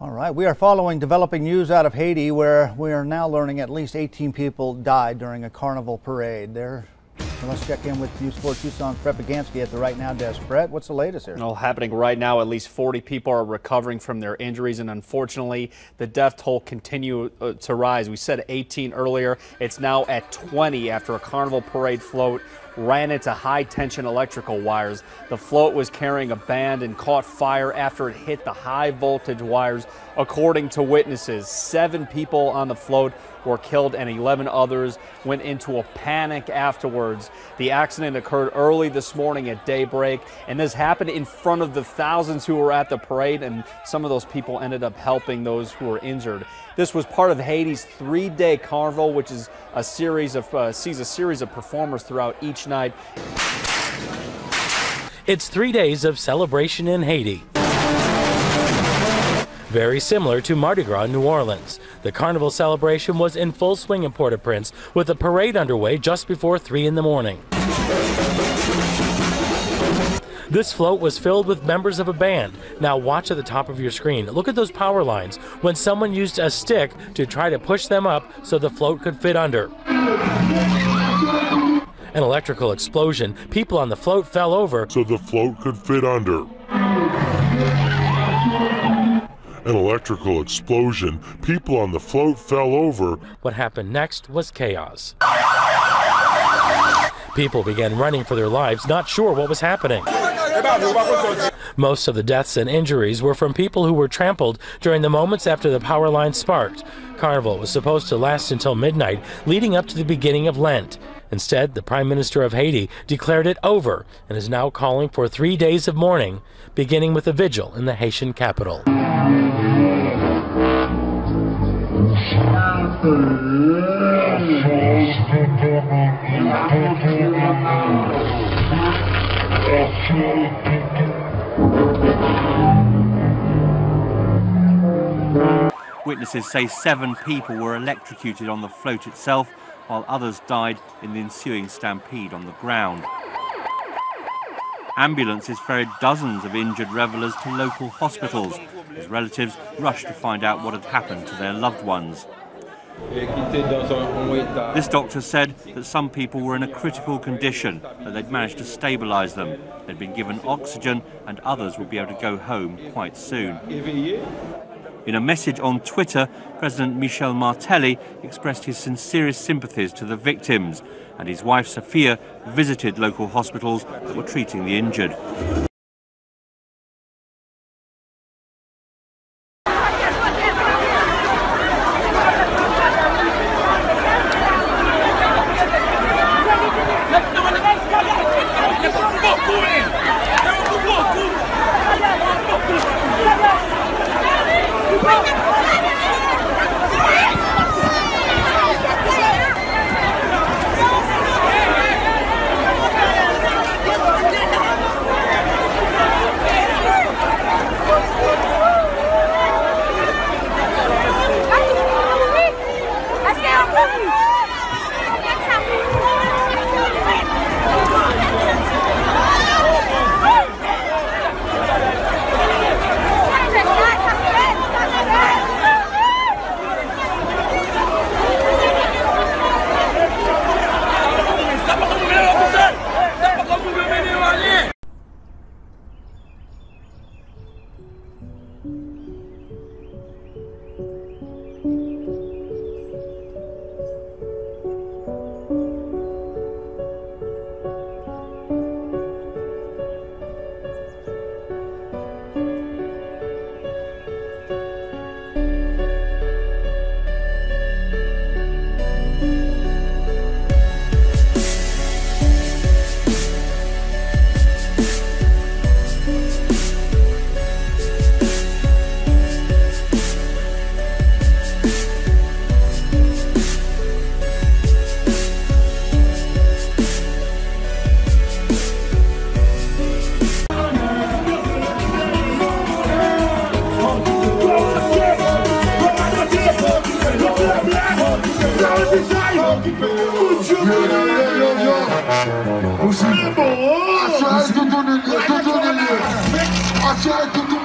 All right, we are following developing news out of Haiti, where we are now learning at least 18 people died during a carnival parade. Let's check in with News 4 Tucson's Brett Bagansky at the Right Now desk. Brett, what's the latest here? Well, happening right now, at least 40 people are recovering from their injuries, and unfortunately, the death toll continues to rise. We said 18 earlier. It's now at 20 after a carnival parade float ran into high-tension electrical wires. The float was carrying a band and caught fire after it hit the high-voltage wires. According to witnesses, 7 people on the float were killed and 11 others went into a panic afterwards. The accident occurred early this morning at daybreak, and this happened in front of the thousands who were at the parade, and some of those people ended up helping those who were injured. This was part of Haiti's 3-day carnival, which is a series of sees a series of performers throughout each night. It's 3 days of celebration in Haiti. Very similar to Mardi Gras in New Orleans. The carnival celebration was in full swing in Port-au-Prince, with a parade underway just before 3 in the morning. This float was filled with members of a band. Now watch at the top of your screen. Look at those power lines when someone used a stick to try to push them up so the float could fit under. An electrical explosion. People on the float fell over so the float could fit under. An electrical explosion. People on the float fell over. What happened next was chaos. People began running for their lives, not sure what was happening. Most of the deaths and injuries were from people who were trampled during the moments after the power line sparked. Carnival was supposed to last until midnight, leading up to the beginning of Lent. Instead, the Prime Minister of Haiti declared it over and is now calling for 3 days of mourning, beginning with a vigil in the Haitian capital. Witnesses say 7 people were electrocuted on the float itself, while others died in the ensuing stampede on the ground. Ambulances ferried dozens of injured revelers to local hospitals as relatives rushed to find out what had happened to their loved ones. This doctor said that some people were in a critical condition, that they'd managed to stabilise them. They'd been given oxygen and others would be able to go home quite soon. In a message on Twitter, President Michel Martelly expressed his sincerest sympathies to the victims, and his wife Sophia visited local hospitals that were treating the injured. Achei tudo.